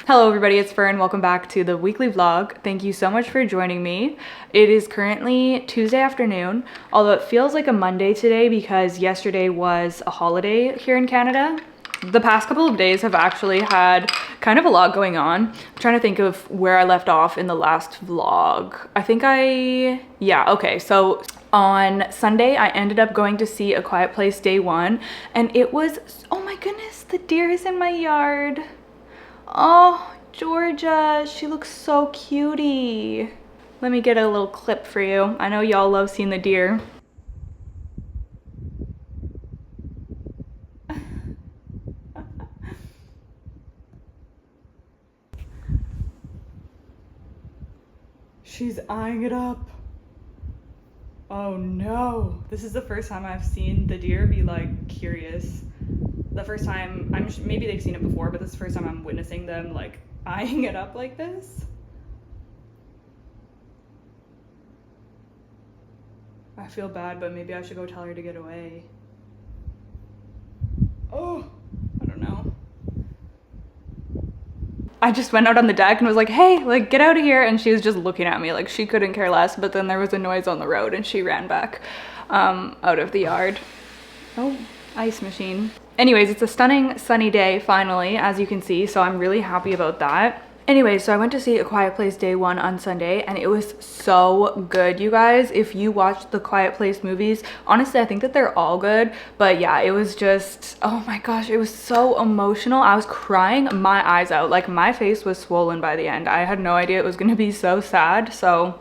Hello everybody, it's Fern. Welcome back to the weekly vlog. Thank you so much for joining me. It is currently Tuesday afternoon, although it feels like a Monday today because yesterday was a holiday here in Canada. The past couple of days have actually had kind of a lot going on. I'm trying to think of where I left off in the last vlog. So on Sunday, I ended up going to see A Quiet Place Day 1, and it was, oh my goodness, the deer is in my yard. Oh, Georgia, she looks so cutie. Let me get a little clip for you. I know y'all love seeing the deer. She's eyeing it up. Oh no. This is the first time I've seen the deer be like curious. The first time, maybe they've seen it before, but this is the first time I'm witnessing them like eyeing it up like this. I feel bad, but maybe I should go tell her to get away. Oh, I don't know. I just went out on the deck and was like, hey, like get out of here. And she was just looking at me like she couldn't care less. But then there was a noise on the road and she ran back out of the yard. Oh, ice machine. Anyways, it's a stunning sunny day finally, as you can see. So I'm really happy about that. Anyways, so I went to see A Quiet Place Day 1 on Sunday and it was so good, you guys. If you watched the Quiet Place movies, honestly, I think that they're all good. But yeah, it was just, oh my gosh, it was so emotional. I was crying my eyes out. Like my face was swollen by the end. I had no idea it was gonna be so sad. So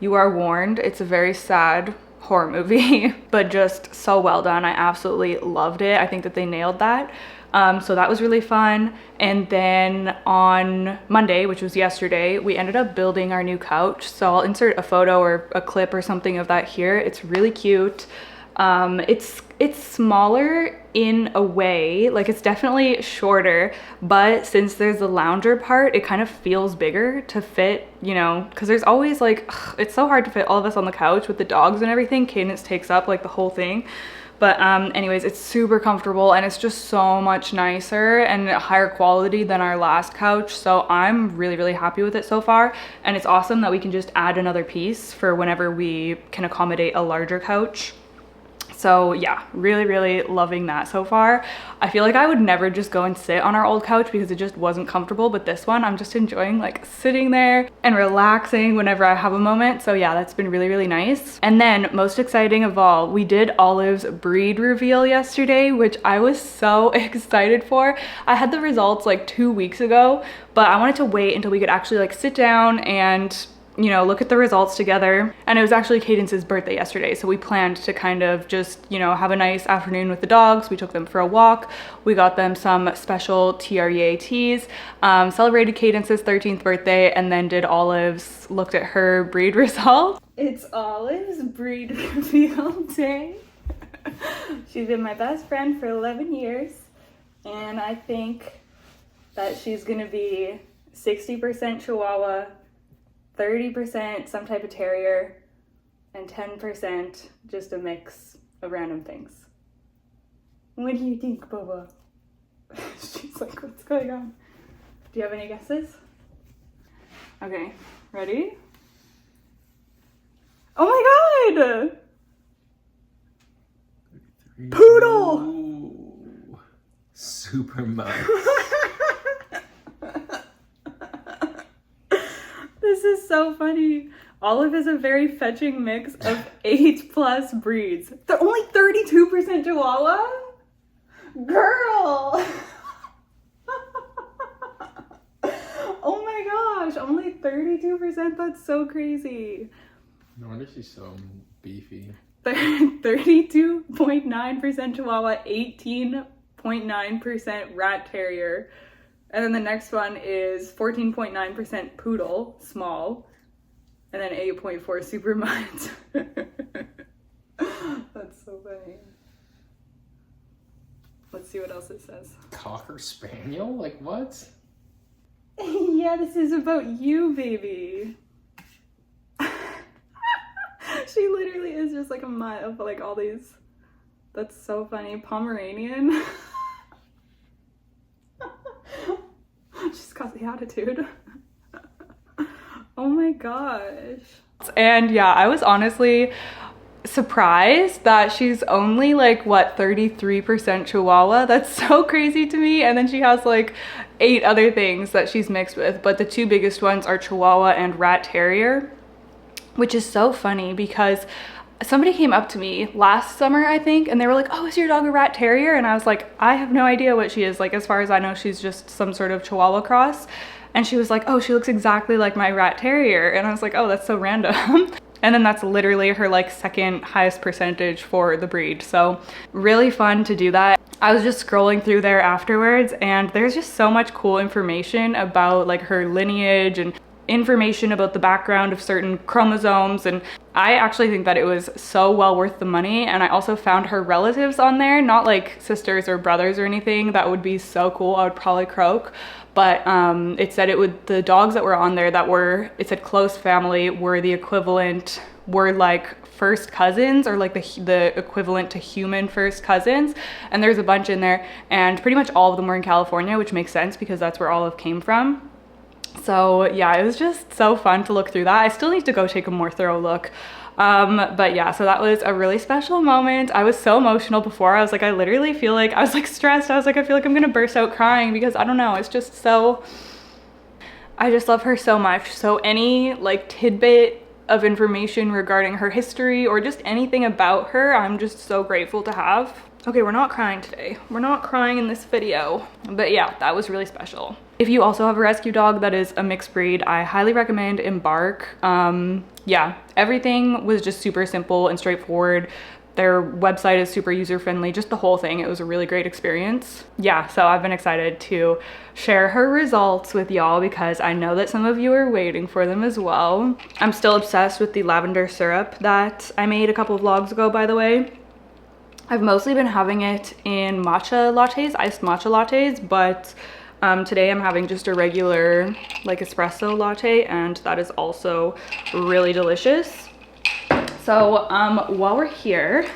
you are warned, it's a very sad horror movie, but just so well done. I absolutely loved it. I think that they nailed that. So that was really fun. And then on Monday, which was yesterday, we ended up building our new couch. So I'll insert a photo or a clip or something of that here. It's really cute. It's smaller in a way, like it's definitely shorter, but since there's the lounger part, it kind of feels bigger to fit, you know, because there's always like, it's so hard to fit all of us on the couch with the dogs and everything. Cadence takes up like the whole thing. But anyways, it's super comfortable and it's just so much nicer and higher quality than our last couch. So I'm really, really happy with it so far. And it's awesome that we can just add another piece for whenever we can accommodate a larger couch. So yeah, really, really loving that so far. I feel like I would never just go and sit on our old couch because it just wasn't comfortable, but this one I'm just enjoying like sitting there and relaxing whenever I have a moment. So yeah, that's been really, really nice. And then most exciting of all, we did Olive's breed reveal yesterday, which I was so excited for. I had the results like 2 weeks ago, but I wanted to wait until we could actually like sit down and, you know, look at the results together. And it was actually Cadence's birthday yesterday, so we planned to kind of just, you know, have a nice afternoon with the dogs. We took them for a walk. We got them some special TREA teas, celebrated Cadence's 13th birthday, and then did Olive's, looked at her breed results. It's Olive's breed reveal day. She's been my best friend for 11 years, and I think that she's gonna be 60% Chihuahua, 30% some type of terrier, and 10% just a mix of random things. What do you think, Bubba? She's like, what's going on? Do you have any guesses? Okay, ready? Oh my god! Poodle! Ooh, super mouse. This is so funny. Olive is a very fetching mix of 8+ breeds. They're only 32% Chihuahua? Girl! Oh my gosh, only 32%? That's so crazy. No wonder she's so beefy. 32.9% Chihuahua, 18.9% Rat Terrier. And then the next one is 14.9% Poodle, small. And then 8.4 Super Mutt. That's so funny. Let's see what else it says. Cocker Spaniel? Like what? Yeah, this is about you, baby. She literally is just like a mutt of like all these. That's so funny. Pomeranian. attitude. Oh my gosh. And yeah, I was honestly surprised that she's only like, what, 33% Chihuahua. That's so crazy to me. And then she has like 8 other things that she's mixed with, but the 2 biggest ones are Chihuahua and Rat Terrier, which is so funny because somebody came up to me last summer, I think, and they were like, oh, is your dog a Rat Terrier? And I was like, I have no idea what she is. Like, as far as I know, she's just some sort of Chihuahua cross. And she was like, oh, she looks exactly like my Rat Terrier. And I was like, oh, that's so random. And then that's literally her like 2nd highest percentage for the breed. So really fun to do that. I was just scrolling through there afterwards, and there's just so much cool information about like her lineage and information about the background of certain chromosomes. And I actually think that it was so well worth the money. And I also found her relatives on there, not like sisters or brothers or anything. That would be so cool. I would probably croak. But it said the dogs that were on there that were, it said close family, were the equivalent, were like first cousins, or like the equivalent to human first cousins. And there's a bunch in there, and pretty much all of them were in California, which makes sense because that's where Olive came from. So yeah, it was just so fun to look through that. I still need to go take a more thorough look. But yeah, so that was a really special moment. I was so emotional before. I was like, I literally feel like, I was like stressed. I was like, I feel like I'm gonna burst out crying because I don't know, it's just so, I just love her so much. So any like tidbit of information regarding her history or just anything about her, I'm just so grateful to have. Okay, we're not crying today. We're not crying in this video, but yeah, that was really special. If you also have a rescue dog that is a mixed breed, I highly recommend Embark. Yeah, everything was just super simple and straightforward. Their website is super user-friendly, just the whole thing. It was a really great experience. Yeah, so I've been excited to share her results with y'all because I know that some of you are waiting for them as well. I'm still obsessed with the lavender syrup that I made a couple of vlogs ago, by the way. I've mostly been having it in matcha lattes, iced matcha lattes, but today I'm having just a regular like espresso latte, and that is also really delicious. So while we're here,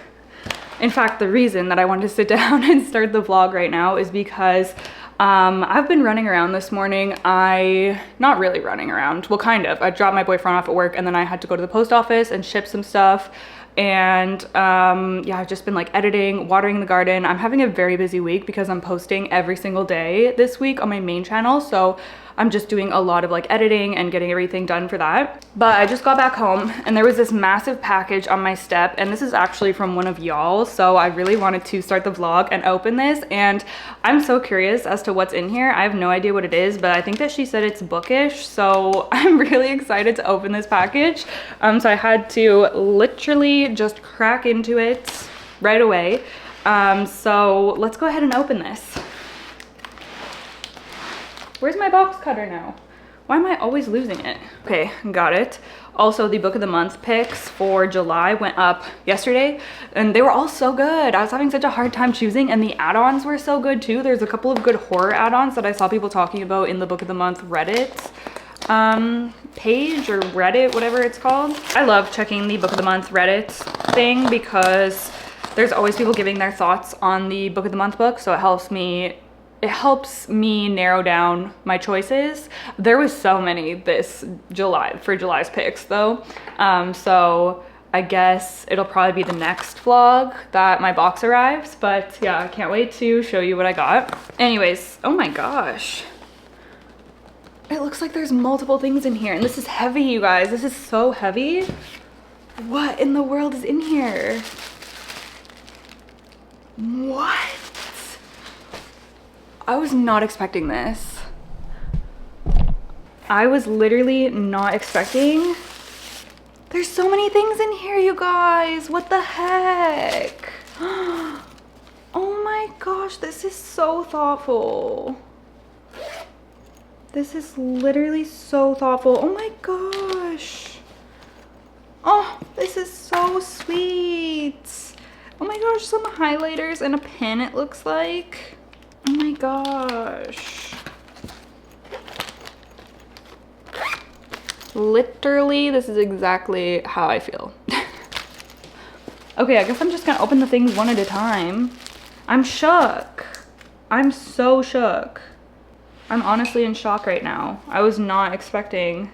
in fact, the reason that I wanted to sit down and start the vlog right now is because I've been running around this morning. Not really running around, well, kind of. I dropped my boyfriend off at work, and then I had to go to the post office and ship some stuff. And yeah, I've just been like editing, watering the garden. I'm having a very busy week because I'm posting every single day this week on my main channel. So I'm just doing a lot of like editing and getting everything done for that. But I just got back home and there was this massive package on my step, and this is actually from one of y'all. So I really wanted to start the vlog and open this, and I'm so curious as to what's in here. I have no idea what it is, but I think that she said it's bookish. So I'm really excited to open this package. So I had to literally just crack into it right away. So let's go ahead and open this. Where's my box cutter now? Why am I always losing it? Okay, got it. Also, the book of the month picks for July went up yesterday, and they were all so good. I was having such a hard time choosing, and the add-ons were so good too. There's a couple of good horror add-ons that I saw people talking about in the book of the month Reddit page, or Reddit, whatever it's called. I love checking the book of the month Reddit thing because there's always people giving their thoughts on the book of the month book, so it helps me narrow down my choices. There was so many this July for July's picks though. So I guess it'll probably be the next vlog that my box arrives, but yeah, I can't wait to show you what I got. Anyways, oh my gosh. It looks like there's multiple things in here, and this is heavy, you guys. This is so heavy. What in the world is in here? What? I was not expecting this. I was literally not expecting. There's so many things in here, you guys. What the heck? Oh my gosh, this is so thoughtful. This is literally so thoughtful. Oh my gosh. Oh, this is so sweet. Oh my gosh, some highlighters and a pen, it looks like. Oh my gosh. Literally, this is exactly how I feel. Okay, I guess I'm just gonna open the things one at a time. I'm shook. I'm so shook. I'm honestly in shock right now. I was not expecting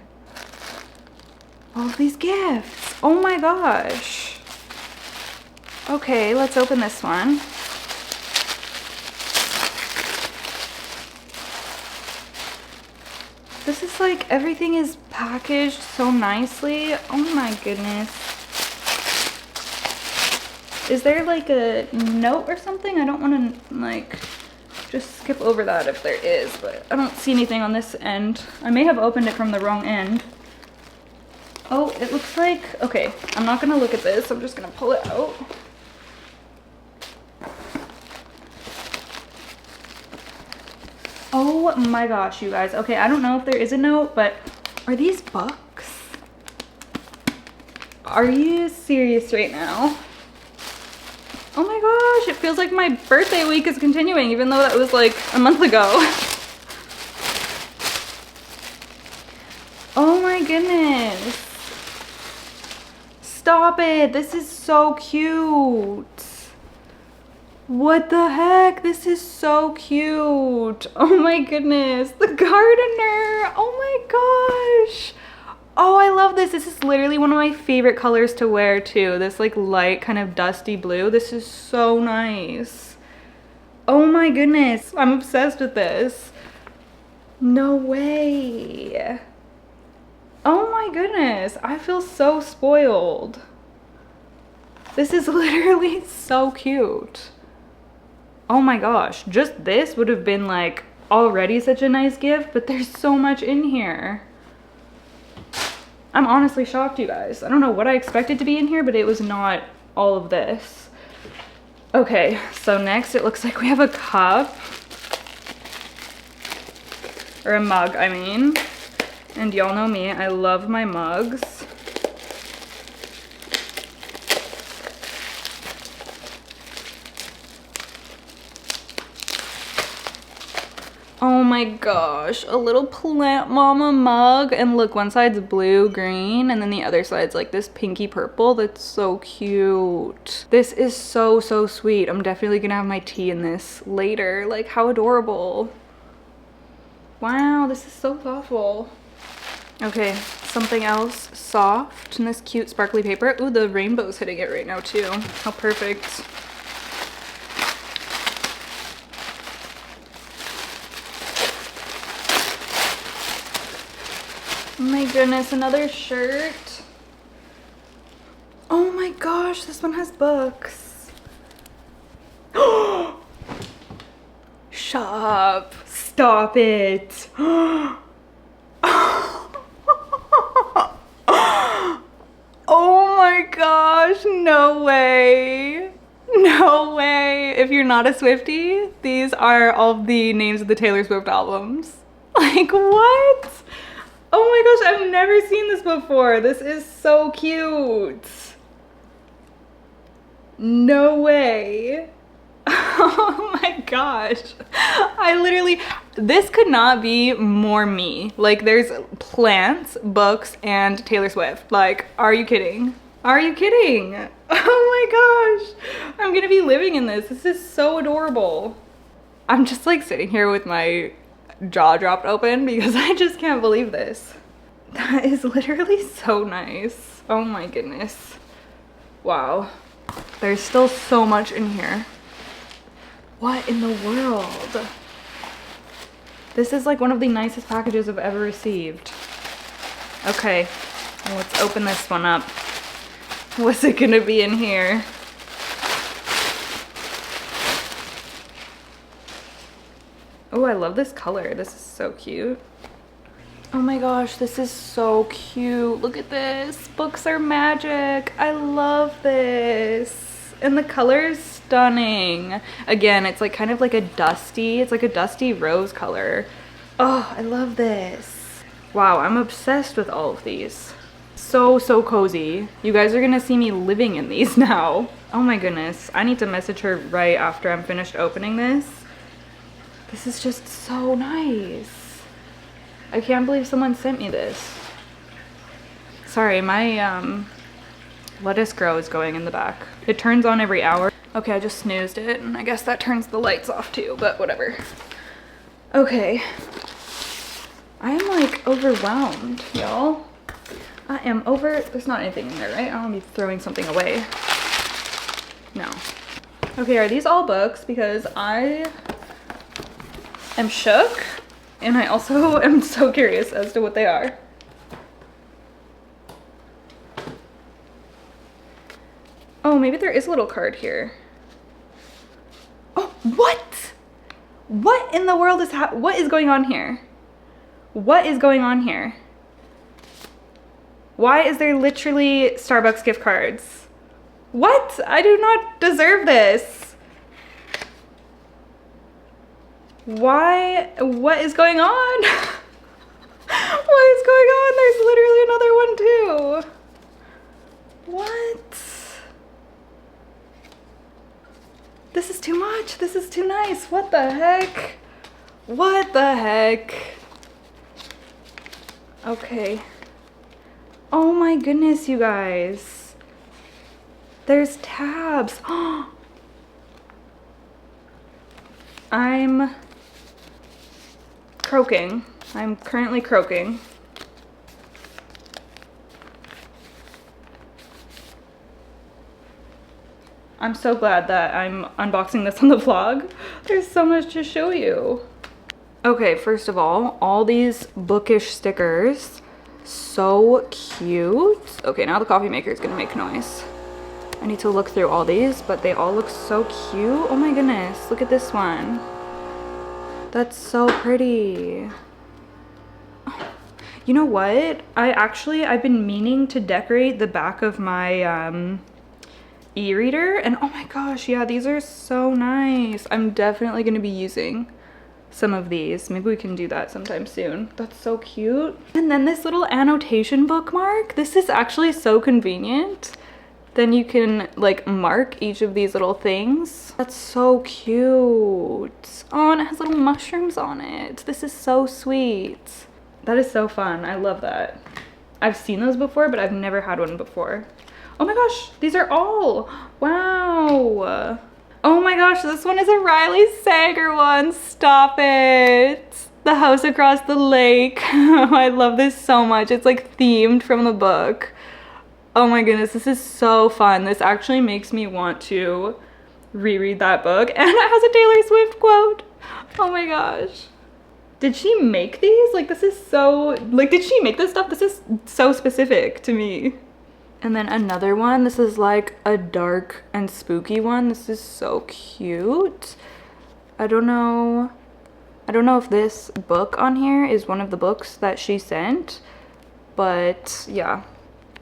all of these gifts. Oh my gosh. Okay, let's open this one. This is like, everything is packaged so nicely. Oh my goodness. Is there like a note or something? I don't want to like just skip over that if there is, but I don't see anything on this end. I may have opened it from the wrong end. Oh, it looks like, okay, I'm not gonna look at this. I'm just gonna pull it out. Oh my gosh, you guys. Okay, I don't know if there is a note, but are these books? Are you serious right now? Oh my gosh, it feels like my birthday week is continuing, even though that was like a month ago. Oh my goodness. Stop it. This is so cute. What the heck? This is so cute. Oh my goodness. The gardener. Oh my gosh. Oh, I love this. This is literally one of my favorite colors to wear too. This like light kind of dusty blue. This is so nice. Oh my goodness. I'm obsessed with this. No way. Oh my goodness. I feel so spoiled. This is literally so cute. Oh my gosh. Just this would have been like already such a nice gift, but there's so much in here. I'm honestly shocked, you guys. I don't know what I expected to be in here, but it was not all of this. Okay, so next it looks like we have a cup. Or a mug, I mean. And y'all know me, I love my mugs. Oh my gosh, a little plant mama mug. And look, one side's blue, green, and then the other side's like this pinky purple. That's so cute. This is so, so sweet. I'm definitely gonna have my tea in this later. Like, how adorable. Wow, this is so thoughtful. Okay, something else soft in this cute sparkly paper. Ooh, the rainbow's hitting it right now too. How perfect. Oh my goodness, another shirt. Oh my gosh, this one has books. Shop. Stop it. Oh my gosh, no way. No way. If you're not a Swiftie, these are all the names of the Taylor Swift albums. Like, what? Oh my gosh, I've never seen this before. This is so cute. No way. Oh my gosh. I literally, this could not be more me. Like, there's plants, books, and Taylor Swift. Like, are you kidding? Are you kidding? Oh my gosh. I'm gonna be living in this. This is so adorable. I'm just like sitting here with my jaw dropped open because I just can't believe this. That is literally so nice. Oh my goodness. Wow. There's still so much in here. What in the world? This is like one of the nicest packages I've ever received. Okay, let's open this one up. What's it gonna be in here? Oh, I love this color. This is so cute. Oh my gosh, this is so cute. Look at this. Books are magic. I love this. And the color is stunning. Again, it's like kind of like a dusty, it's like a dusty rose color. Oh, I love this. Wow, I'm obsessed with all of these. So, so cozy. You guys are gonna see me living in these now. Oh my goodness. I need to message her right after I'm finished opening this. This is just so nice. I can't believe someone sent me this. Sorry, my lettuce grow is going in the back. It turns on every hour. Okay, I just snoozed it, and I guess that turns the lights off too, but whatever. Okay, I'm like overwhelmed, y'all. I am there's not anything in there, right? I don't want to be throwing something away. No. Okay, are these all books? Because I am shook and I also am so curious as to what they are. Oh, maybe there is a little card here. Oh, what? What in the world is what is going on here? What is going on here? Why is there literally Starbucks gift cards? What? I do not deserve this. Why? What is going on? What is going on? There's literally another one too. What? This is too much. This is too nice. What the heck? What the heck? Okay. Oh my goodness, you guys. There's tabs. I'm croaking. I'm currently croaking. I'm so glad that I'm unboxing this on the vlog. There's so much to show you. Okay, first of all these bookish stickers. So cute. Okay, now the coffee maker is gonna make noise. I need to look through all these, but they all look so cute. Oh my goodness, look at this one. That's so pretty. You know what? I've been meaning to decorate the back of my e-reader, and oh my gosh, yeah, these are so nice. I'm definitely gonna be using some of these. Maybe we can do that sometime soon. That's so cute. And then this little annotation bookmark. This is actually so convenient. Then you can like mark each of these little things. That's so cute. Oh, and it has little mushrooms on it. This is so sweet. That is so fun. I love that. I've seen those before, but I've never had one before. Oh my gosh, these are all, wow. Oh my gosh, this one is a Riley Sager one. Stop it. The House Across the Lake. I love this so much. It's like themed from the book. Oh my goodness, this is so fun. This actually makes me want to reread that book. And it has a Taylor Swift quote. Oh my gosh. Did she make these? Like, this is so, like, did she make this stuff? This is so specific to me. And then another one, this is like a dark and spooky one. This is so cute. I don't know if this book on here is one of the books that she sent, but yeah,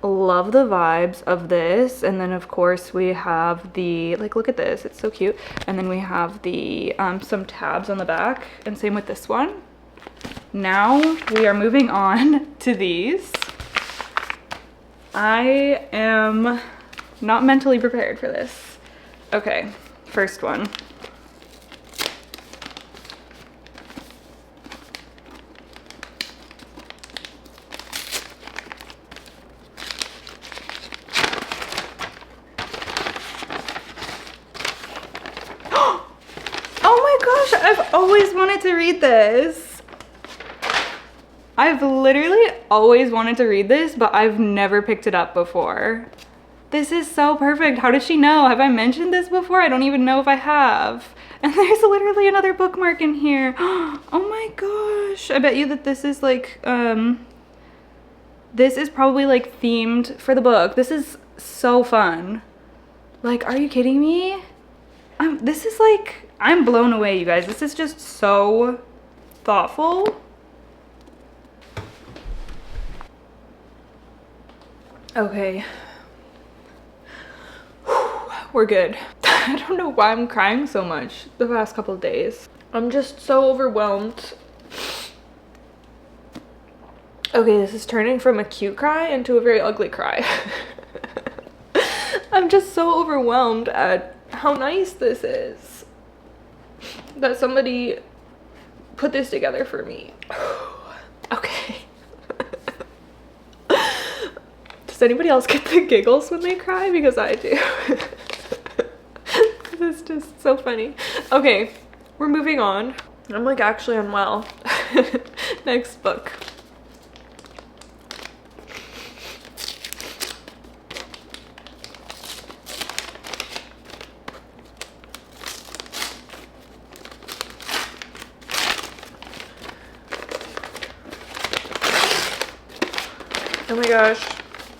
love the vibes of this. And then of course we have the, like, look at this, it's so cute. And then we have the some tabs on the back, and same with this one. Now we are moving on to these. I am not mentally prepared for this. Okay, first one. Oh my gosh, I've always wanted to read this. I've literally always wanted to read this, but I've never picked it up before. This is so perfect. How does she know? Have I mentioned this before? I don't even know if I have. And there's literally another bookmark in here. Oh my gosh. I bet you that this is like, this is probably like themed for the book. This is so fun. Like, are you kidding me? This is like, I'm blown away, you guys. This is just so thoughtful. Okay, we're good. I don't know why I'm crying so much the past couple of days. I'm just so overwhelmed. Okay, this is turning from a cute cry into a very ugly cry. I'm just so overwhelmed at how nice this is. That somebody put this together for me. Okay. Does anybody else get the giggles when they cry? Because I do. It's just so funny. Okay, we're moving on. I'm like actually unwell. Next book. Oh my gosh,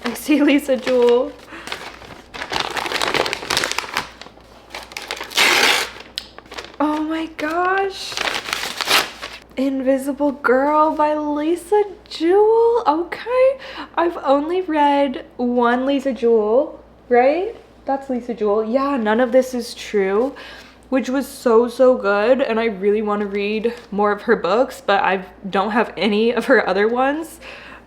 I see Lisa Jewell. Oh my gosh. Invisible Girl by Lisa Jewell. Okay. I've only read one Lisa Jewell, right? That's Lisa Jewell. Yeah, none of this is true, which was so good. And I really want to read more of her books, but I don't have any of her other ones.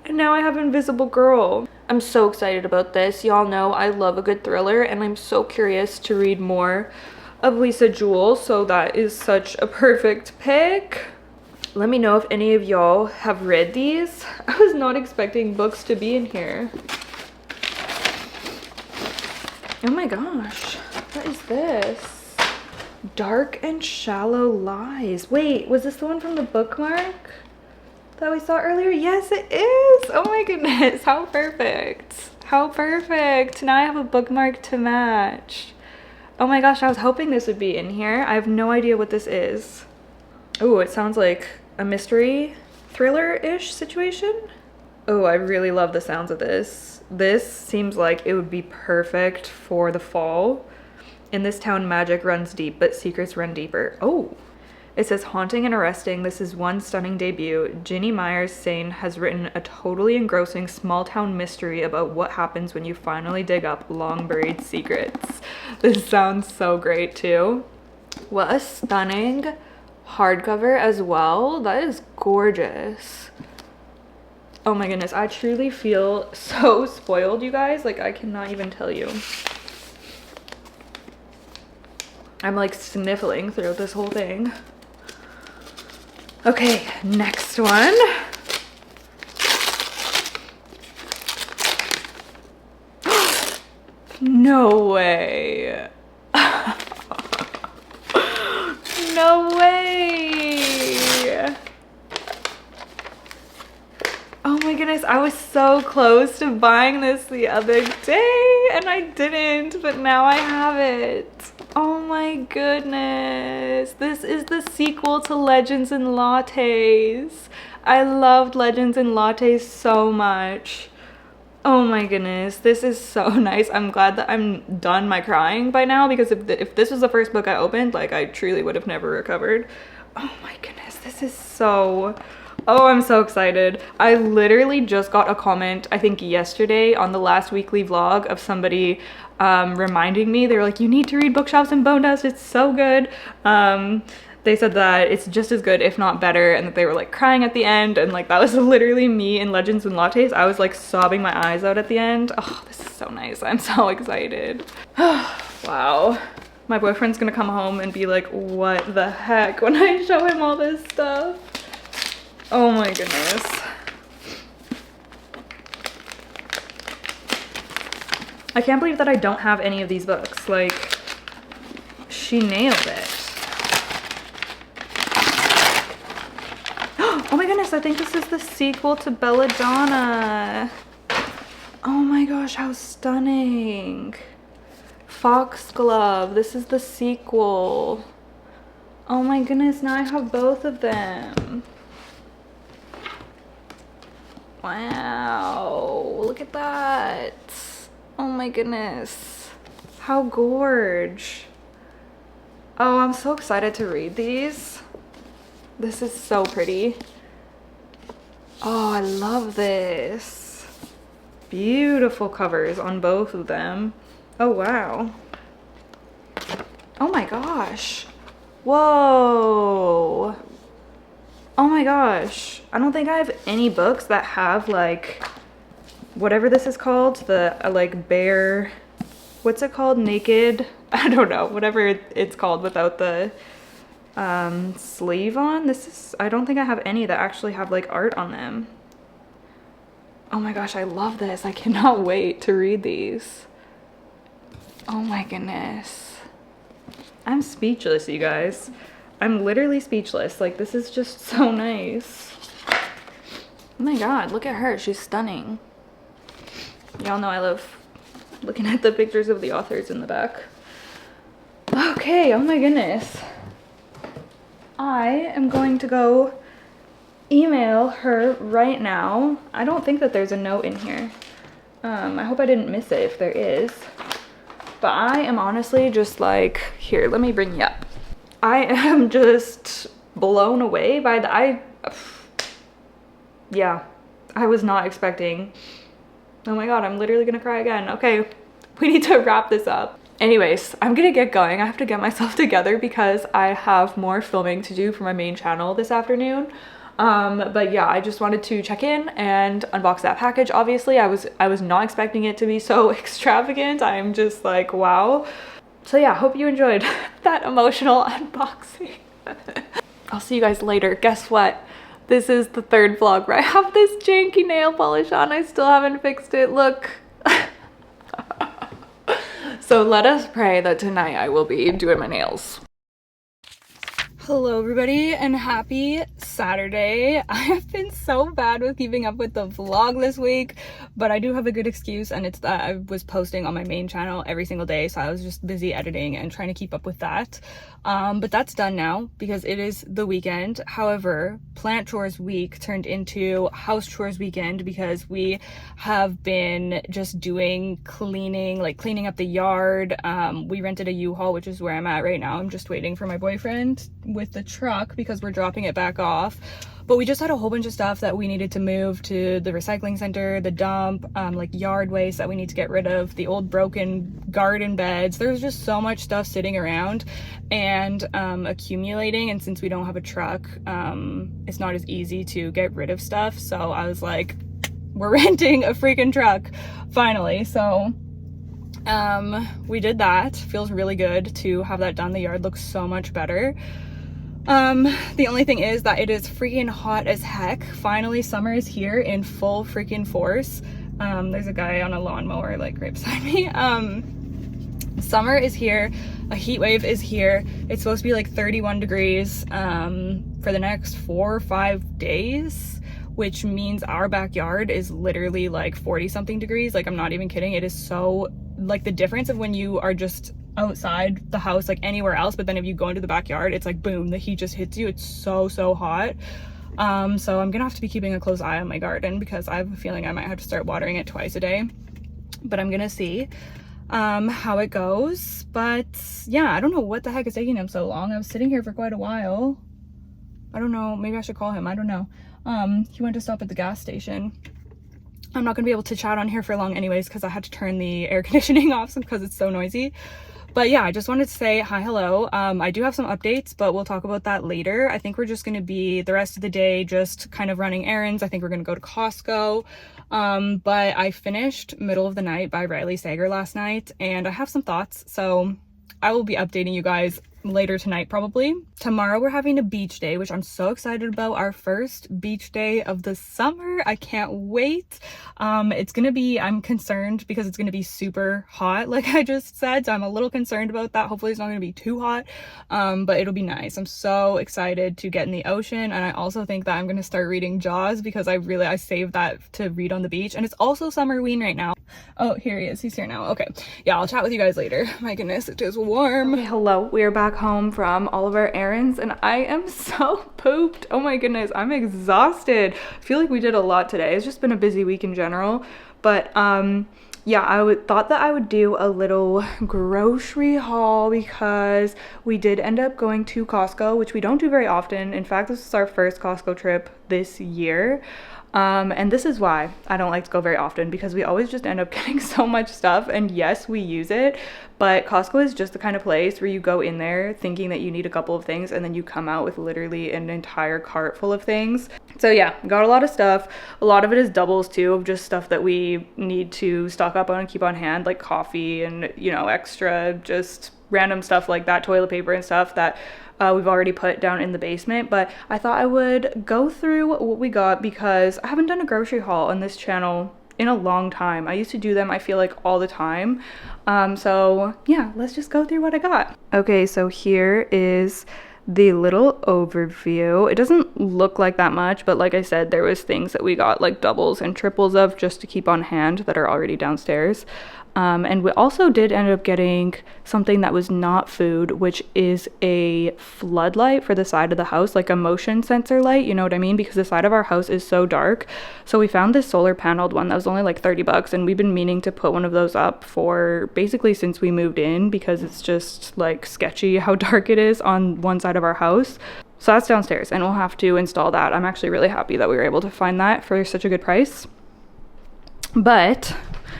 And now I have Invisible Girl. I'm so excited about this. Y'all know I love a good thriller, and I'm so curious to read more of Lisa Jewell, so that is such a perfect pick. Let me know if any of y'all have read these. I was not expecting books to be in here. Oh my gosh, what is this? Dark and Shallow Lies. Wait, was this the one from the bookmark that we saw earlier? Yes, it is. Oh my goodness, how perfect. How perfect. Now I have a bookmark to match. Oh my gosh, I was hoping this would be in here. I have no idea what this is. Oh, it sounds like a mystery thriller-ish situation. Oh, I really love the sounds of this. This seems like it would be perfect for the fall. In this town, magic runs deep, but secrets run deeper. Oh. It says, haunting and arresting. This is one stunning debut. Ginny Myers Sane has written a totally engrossing small town mystery about what happens when you finally dig up long buried secrets. This sounds so great too. What a stunning hardcover as well. That is gorgeous. Oh my goodness, I truly feel so spoiled, you guys. Like, I cannot even tell you. I'm like sniffling through this whole thing. Okay, next one. No way. No way. Oh my goodness, I was so close to buying this the other day and I didn't, but now I have it. Oh my goodness. This is the sequel to Legends and Lattes. I loved Legends and Lattes so much. Oh my goodness, this is so nice. I'm glad that I'm done my crying by now, because if this was the first book I opened, like, I truly would have never recovered. Oh my goodness, this is so... Oh, I'm so excited. I literally just got a comment, I think yesterday, on the last weekly vlog of somebody reminding me. They were like, you need to read Bookshops and Bone Dust, it's so good. They said that it's just as good, if not better, and that they were like crying at the end, and like that was literally me in Legends and Lattes. I was like sobbing my eyes out at the end. Oh, this is so nice. I'm so excited. Wow. My boyfriend's gonna come home and be like, what the heck, when I show him all this stuff. Oh my goodness. I can't believe that I don't have any of these books. Like, she nailed it. Oh my goodness, I think this is the sequel to Belladonna. Oh my gosh, how stunning. Foxglove, this is the sequel. Oh my goodness, now I have both of them. Wow, look at that. Oh my goodness, how gorge. Oh, I'm so excited to read these. This is so pretty. Oh, I love this. Beautiful covers on both of them. Oh, wow. Oh my gosh. Whoa. Oh my gosh. I don't think I have any books that have like, whatever this is called, the like bare, what's it called? Naked? I don't know, whatever it's called without the sleeve on. This is, I don't think I have any that actually have like art on them. Oh my gosh, I love this. I cannot wait to read these. Oh my goodness. I'm speechless, you guys. I'm literally speechless. Like, this is just so nice. Oh my god, look at her. She's stunning. Y'all know I love looking at the pictures of the authors in the back. Okay, oh my goodness. I am going to go email her right now. I don't think that there's a note in here. I hope I didn't miss it if there is. But I am honestly just like, here, let me bring you up. I am just blown away by yeah, I was not expecting. Oh my god, I'm literally gonna cry again. Okay, we need to wrap this up. Anyways, I'm gonna get going. I have to get myself together because I have more filming to do for my main channel this afternoon. But yeah, I just wanted to check in and unbox that package. Obviously, I was not expecting it to be so extravagant. I'm just like, wow. So yeah, hope you enjoyed that emotional unboxing. I'll see you guys later. Guess what? This is the third vlog where I have this janky nail polish on. I still haven't fixed it. Look. So let us pray that tonight I will be doing my nails. Hello everybody and happy Saturday. I have been so bad with keeping up with the vlog this week, but I do have a good excuse, and it's that I was posting on my main channel every single day, so I was just busy editing and trying to keep up with that. But that's done now because it is the weekend. However, plant chores week turned into house chores weekend because we have been just doing cleaning, like cleaning up the yard. We rented a U-Haul, which is where I'm at right now. I'm just waiting for my boyfriend with the truck because we're dropping it back off. But we just had a whole bunch of stuff that we needed to move to the recycling center, the dump, like yard waste that we need to get rid of, the old broken garden beds. There's just so much stuff sitting around and accumulating, and since we don't have a truck, it's not as easy to get rid of stuff. So I was like, we're renting a freaking truck finally. So we did that. Feels really good to have that done. The yard looks so much better. The only thing is that it is freaking hot as heck. Finally, summer is here in full freaking force. There's a guy on a lawnmower like right beside me. Summer is here. A heat wave is here. It's supposed to be like 31 degrees for the next 4 or 5 days, which means our backyard is literally like 40 something degrees. Like, I'm not even kidding. It is so, like, the difference of when you are just outside the house, like anywhere else, but then if you go into the backyard, it's like boom, the heat just hits you. It's so hot. So I'm gonna have to be keeping a close eye on my garden because I have a feeling I might have to start watering it twice a day, but I'm gonna see how it goes. But yeah, I don't know what the heck is taking him so long. I was sitting here for quite a while. I don't know, maybe I should call him. I don't know. He went to stop at the gas station. I'm not gonna be able to chat on here for long anyways because I had to turn the air conditioning off because it's so noisy. But yeah, I just wanted to say hi, hello. I do have some updates, but we'll talk about that later. I think we're just going to be the rest of the day just kind of running errands. I think we're going to go to Costco. But I finished Middle of the Night by Riley Sager last night, and I have some thoughts. So I will be updating you guys later tonight probably. Tomorrow we're having a beach day, which I'm so excited about. Our first beach day of the summer. I can't wait. It's gonna be, I'm concerned because it's gonna be super hot like I just said, so I'm a little concerned about that. Hopefully it's not gonna be too hot, but it'll be nice. I'm so excited to get in the ocean, and I also think that I'm gonna start reading Jaws because I saved that to read on the beach, and it's also Summerween right now. Oh, here he is. He's here now. Okay, yeah, I'll chat with you guys later. My goodness, it is warm. Okay, hello, we are back home from all of our errands, and I am so pooped. Oh my goodness, I'm exhausted. I feel like we did a lot today. It's just been a busy week in general, but yeah, I thought that I would do a little grocery haul because we did end up going to Costco, which we don't do very often. In fact, this is our first Costco trip this year. And this is why I don't like to go very often, because we always just end up getting so much stuff, and yes, we use it, but Costco is just the kind of place where you go in there thinking that you need a couple of things and then you come out with literally an entire cart full of things. So yeah, got a lot of stuff. A lot of it is doubles too, of just stuff that we need to stock up on and keep on hand, like coffee and, you know, extra just random stuff like that, toilet paper and stuff that we've already put down in the basement. But I thought I would go through what we got because I haven't done a grocery haul on this channel in a long time. I used to do them, I feel like, all the time. So yeah, let's just go through what I got. Okay, so here is the little overview. It doesn't look like that much, but like I said, there was things that we got like doubles and triples of just to keep on hand that are already downstairs. And we also did end up getting something that was not food, which is a floodlight for the side of the house, like a motion sensor light, you know what I mean? Because the side of our house is so dark. So we found this solar paneled one that was only like 30 bucks, and we've been meaning to put one of those up for basically since we moved in, because it's just like sketchy how dark it is on one side of our house. So that's downstairs, and we'll have to install that. I'm actually really happy that we were able to find that for such a good price. But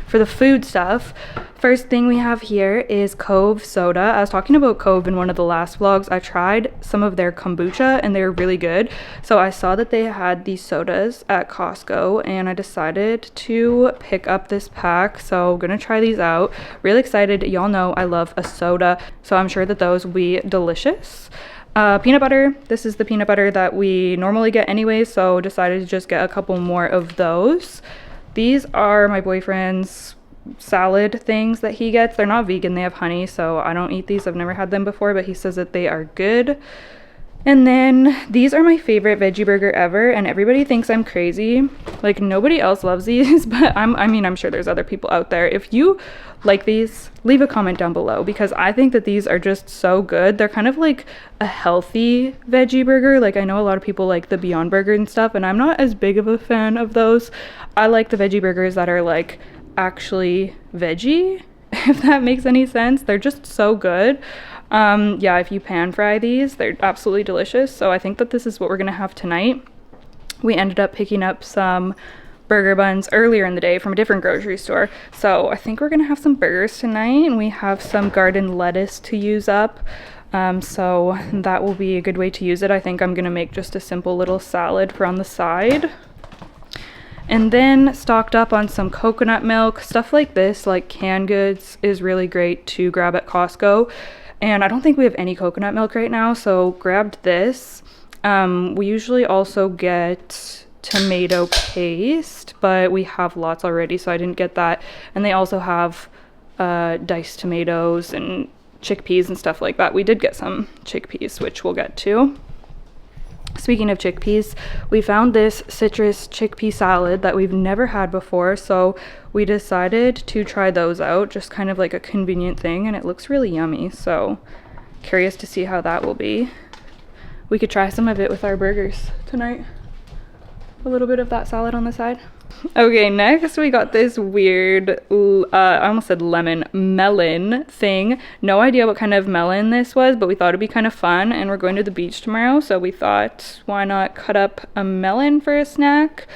for the food stuff, first thing we have here is Cove soda. I was talking about Cove in one of the last vlogs. I tried some of their kombucha and they were really good. So I saw that they had these sodas at Costco and I decided to pick up this pack. So I'm gonna try these out. Really excited. Y'all know I love a soda, so I'm sure that those will be delicious. Peanut butter. This is the peanut butter that we normally get anyway, so decided to just get a couple more of those. These are my boyfriend's salad things that he gets. They're not vegan, they have honey, so I don't eat these. I've never had them before, but he says that they are good. And then these are my favorite veggie burger ever, and everybody thinks I'm crazy. Like, nobody else loves these, but I mean, I'm sure there's other people out there. If you like these, leave a comment down below, because I think that these are just so good. They're kind of like a healthy veggie burger. Like, I know a lot of people like the Beyond Burger and stuff, and I'm not as big of a fan of those. I like the veggie burgers that are like actually veggie, if that makes any sense. They're just so good. Yeah, if you pan fry these, they're absolutely delicious. So I think that this is what we're gonna have tonight. We ended up picking up some burger buns earlier in the day from a different grocery store, so I think we're gonna have some burgers tonight, and we have some garden lettuce to use up. So that will be a good way to use it. I think I'm gonna make just a simple little salad for on the side. And then stocked up on some coconut milk. Stuff like this, like canned goods, is really great to grab at Costco. And I don't think we have any coconut milk right now, so grabbed this. We usually also get tomato paste, but we have lots already, so I didn't get that. And they also have diced tomatoes and chickpeas and stuff like that. We did get some chickpeas, which we'll get to. Speaking of chickpeas, we found this citrus chickpea salad that we've never had before, so we decided to try those out, just kind of like a convenient thing, and it looks really yummy, so curious to see how that will be. We could try some of it with our burgers tonight. A little bit of that salad on the side. Okay, next we got this weird, I almost said melon thing. No idea what kind of melon this was, but we thought it'd be kind of fun, and we're going to the beach tomorrow, so we thought, why not cut up a melon for a snack?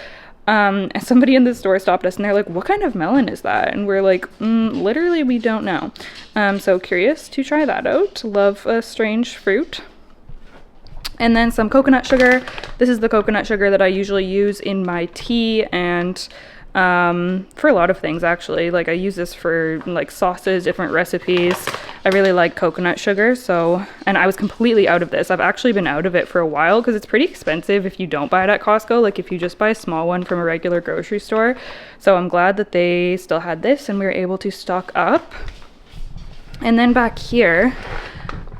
And somebody in the store stopped us and they're like, what kind of melon is that? And we're like, literally we don't know. So curious to try that out. Love a strange fruit. And then some coconut sugar. This is the coconut sugar that I usually use in my tea and for a lot of things, actually. Like, I use this for like sauces, different recipes. I really like coconut sugar, so, and I was completely out of this. I've actually been out of it for a while because it's pretty expensive if you don't buy it at Costco, like if you just buy a small one from a regular grocery store. So I'm glad that they still had this and we were able to stock up. And then back here,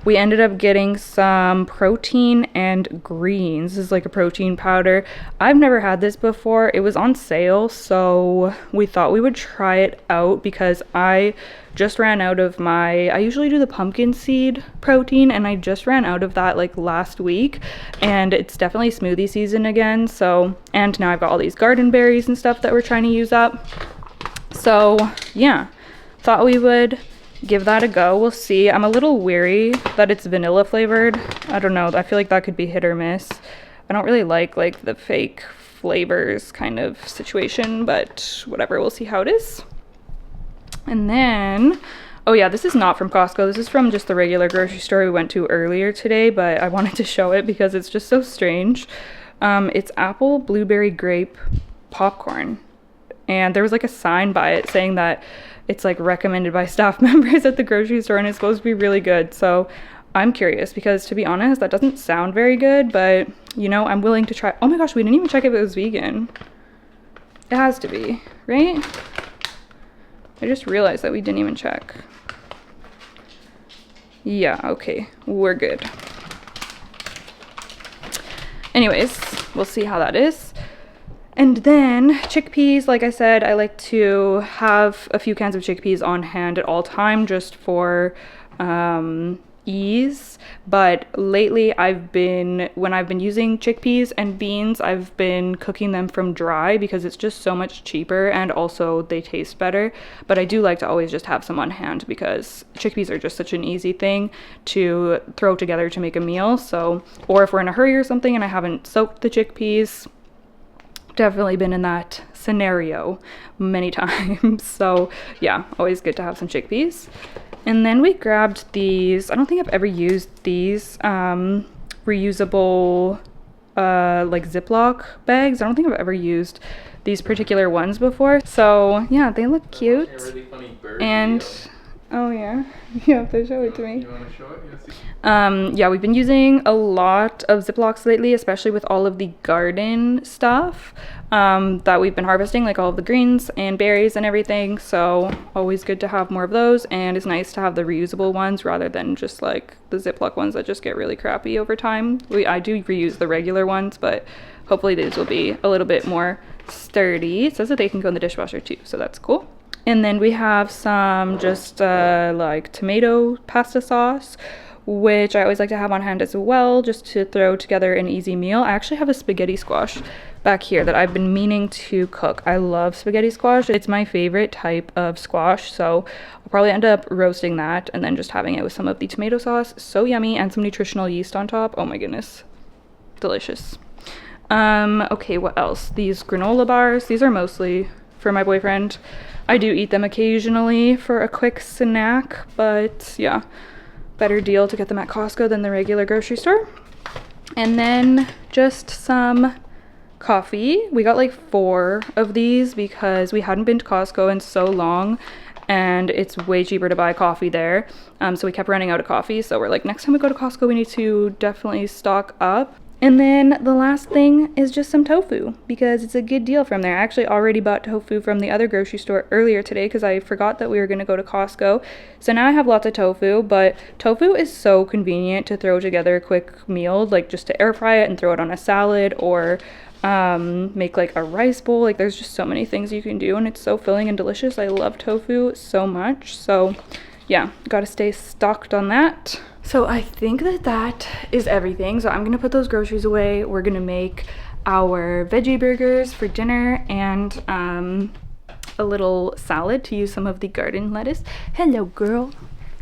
we ended up getting some protein and greens. This is like a protein powder. I've never had this before. It was on sale, so we thought we would try it out because I just ran out of I usually do the pumpkin seed protein, and I just ran out of that like last week, and it's definitely smoothie season again. So, and now I've got all these garden berries and stuff that we're trying to use up. So yeah, thought we would give that a go. We'll see. I'm a little weary that it's vanilla flavored. I don't know. I feel like that could be hit or miss. I don't really like the fake flavors kind of situation, but whatever. We'll see how it is. And then, oh yeah, this is not from Costco. This is from just the regular grocery store we went to earlier today, but I wanted to show it because it's just so strange. It's apple, blueberry, grape popcorn. And there was like a sign by it saying that it's like recommended by staff members at the grocery store and it's supposed to be really good. So I'm curious because, to be honest, that doesn't sound very good, but you know, I'm willing to try. Oh my gosh, we didn't even check if it was vegan. It has to be, right? I just realized that we didn't even check. Yeah, okay, we're good. anyways, we'll see how that is. And then chickpeas, like I said, I like to have a few cans of chickpeas on hand at all time just for ease. But lately when I've been using chickpeas and beans, I've been cooking them from dry because it's just so much cheaper and also they taste better. But I do like to always just have some on hand because chickpeas are just such an easy thing to throw together to make a meal. So, or if we're in a hurry or something and I haven't soaked the chickpeas, definitely been in that scenario many times. So yeah, always good to have some chickpeas. And then we grabbed these, I don't think I've ever used these reusable like Ziploc bags. I don't think I've ever used these particular ones before. So yeah, they look cute. A really funny bird and video. oh yeah, you have to show it to me. You want to show it? Yeah, we've been using a lot of Ziplocs lately, especially with all of the garden stuff that we've been harvesting, like all of the greens and berries and everything. So always good to have more of those, and it's nice to have the reusable ones rather than just like the Ziploc ones that just get really crappy over time. I do reuse the regular ones, but hopefully these will be a little bit more sturdy. It says that they can go in the dishwasher too, so that's cool. And then we have some just like tomato pasta sauce, which I always like to have on hand as well, just to throw together an easy meal. I actually have a spaghetti squash back here that I've been meaning to cook. I love spaghetti squash. It's my favorite type of squash, so I'll probably end up roasting that and then just having it with some of the tomato sauce. So yummy, and some nutritional yeast on top. Oh my goodness, delicious. Okay, what else? These granola bars. These are mostly for my boyfriend. I do eat them occasionally for a quick snack, but yeah, better deal to get them at Costco than the regular grocery store. And then just some coffee. We got like 4 of these because we hadn't been to Costco in so long and it's way cheaper to buy coffee there. So we kept running out of coffee. So we're like, next time we go to Costco, we need to definitely stock up. And then the last thing is just some tofu because it's a good deal from there. I actually already bought tofu from the other grocery store earlier today because I forgot that we were going to go to Costco. So now I have lots of tofu, but tofu is so convenient to throw together a quick meal, like just to air fry it and throw it on a salad or make like a rice bowl. Like there's just so many things you can do and it's so filling and delicious. I love tofu so much. So yeah, gotta stay stocked on that. So I think that is everything. So I'm gonna put those groceries away. We're gonna make our veggie burgers for dinner and a little salad to use some of the garden lettuce. Hello, girl.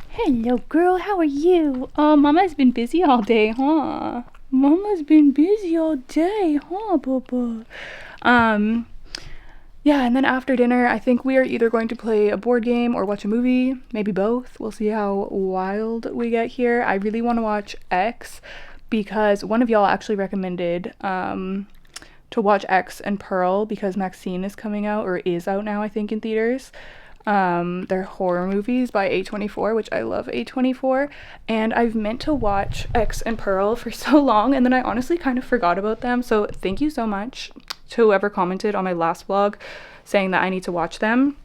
Hello, girl. How are you? Oh, Mama's been busy all day, huh? Mama's been busy all day, huh, Papa? Yeah, and then after dinner, I think we are either going to play a board game or watch a movie, maybe both. We'll see how wild we get here. I really want to watch X because one of y'all actually recommended to watch X and Pearl because Maxine is coming out, or is out now, I think, in theaters. They're horror movies by A24, which I love A24, and I've meant to watch X and Pearl for so long, and then I honestly kind of forgot about them. So thank you so much to whoever commented on my last vlog saying that I need to watch them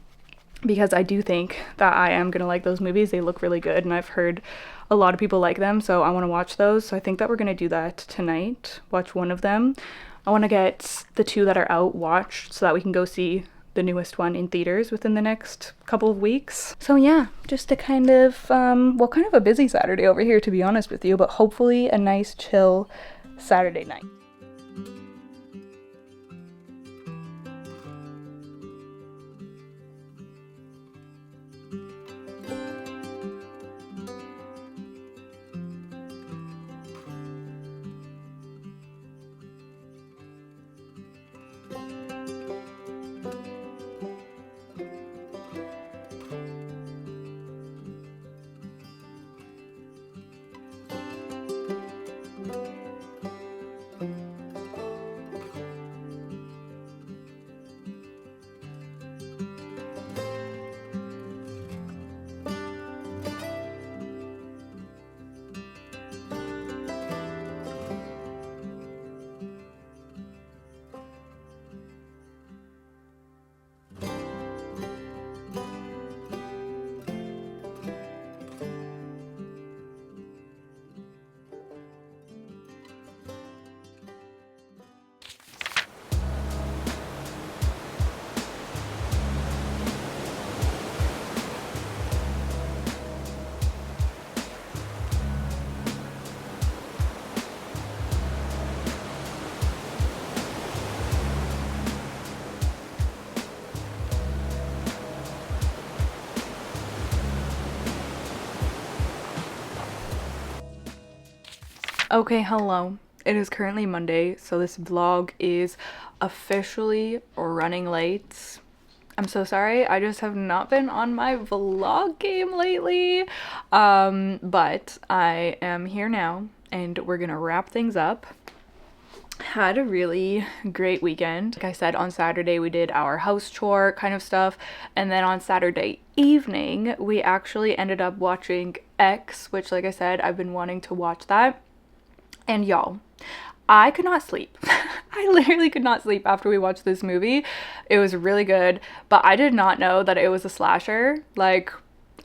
because I do think that I am gonna like those movies. They look really good and I've heard a lot of people like them, so I want to watch those. So I think that we're gonna do that tonight, watch one of them. I want to get the 2 that are out watched so that we can go see the newest one in theaters within the next couple of weeks. So yeah, just a kind of well, kind of a busy Saturday over here, to be honest with you, but hopefully a nice chill Saturday night. Okay, hello. It is currently Monday, so this vlog is officially running late. I'm so sorry, I just have not been on my vlog game lately. But I am here now, and we're gonna wrap things up. Had a really great weekend. Like I said, on Saturday we did our house chore kind of stuff, and then on Saturday evening we actually ended up watching X, which, like I said, I've been wanting to watch that. And y'all, I could not sleep. I literally could not sleep after we watched this movie. It was really good, but I did not know that it was a slasher. Like,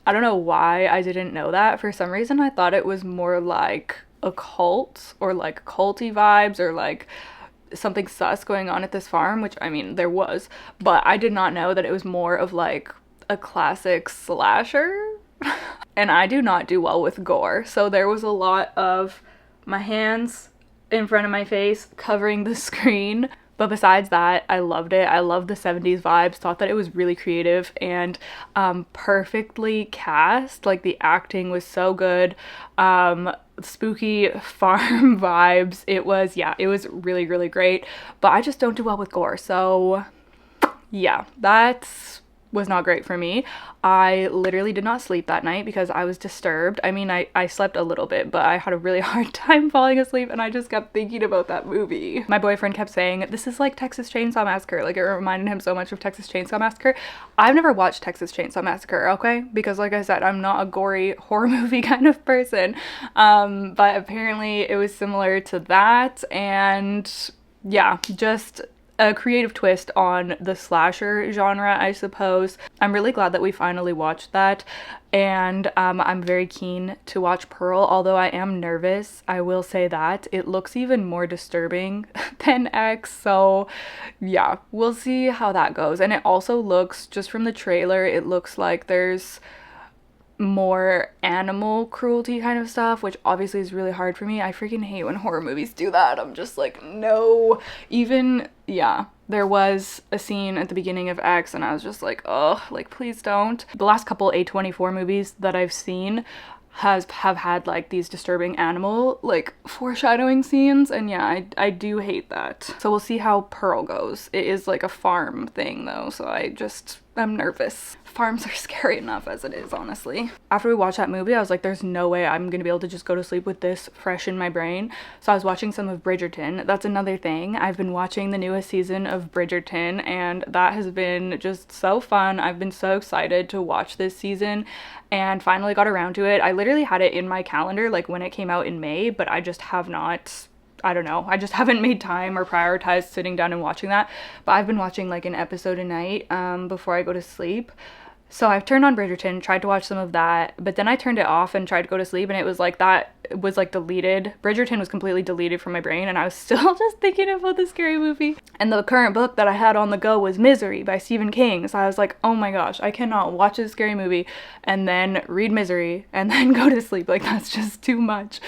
I don't know why I didn't know that. For some reason, I thought it was more like a cult or like culty vibes or like something sus going on at this farm, which, I mean, there was, but I did not know that it was more of like a classic slasher. And I do not do well with gore, so there was a lot of my hands in front of my face covering the screen. But besides that, I loved it. I loved the 70s vibes, thought that it was really creative and perfectly cast. Like, the acting was so good. Spooky farm vibes. It was really, really great. But I just don't do well with gore. So yeah, that's was not great for me. I literally did not sleep that night because I was disturbed. I mean, I slept a little bit, but I had a really hard time falling asleep, and I just kept thinking about that movie. My boyfriend kept saying, this is like Texas Chainsaw Massacre. Like, it reminded him so much of Texas Chainsaw Massacre. I've never watched Texas Chainsaw Massacre, okay? Because, like I said, I'm not a gory horror movie kind of person. But apparently it was similar to that, and yeah, just a creative twist on the slasher genre, I suppose. I'm really glad that we finally watched that, and I'm very keen to watch Pearl, although I am nervous. I will say that. It looks even more disturbing than X, so yeah, we'll see how that goes. And it also looks, just from the trailer, it looks like there's more animal cruelty kind of stuff, which obviously is really hard for me. I freaking hate when horror movies do that. I'm just like, no. Even, yeah, there was a scene at the beginning of X and I was just like, oh, like, please don't. The last couple A24 movies that I've seen have had like these disturbing animal like foreshadowing scenes, and yeah, I do hate that. So we'll see how Pearl goes. It is like a farm thing though, so I'm nervous. Farms are scary enough as it is, honestly. After we watched that movie, I was like, there's no way I'm gonna be able to just go to sleep with this fresh in my brain. So I was watching some of Bridgerton. That's another thing. I've been watching the newest season of Bridgerton, and that has been just so fun. I've been so excited to watch this season and finally got around to it. I literally had it in my calendar like when it came out in May, but I just have not, I don't know, I just haven't made time or prioritized sitting down and watching that. But I've been watching like an episode a night before I go to sleep. So I've turned on Bridgerton, tried to watch some of that, but then I turned it off and tried to go to sleep, and it was like that was like deleted. Bridgerton was completely deleted from my brain, and I was still just thinking about the scary movie. And the current book that I had on the go was Misery by Stephen King. So I was like, oh my gosh, I cannot watch a scary movie and then read Misery and then go to sleep. Like, that's just too much.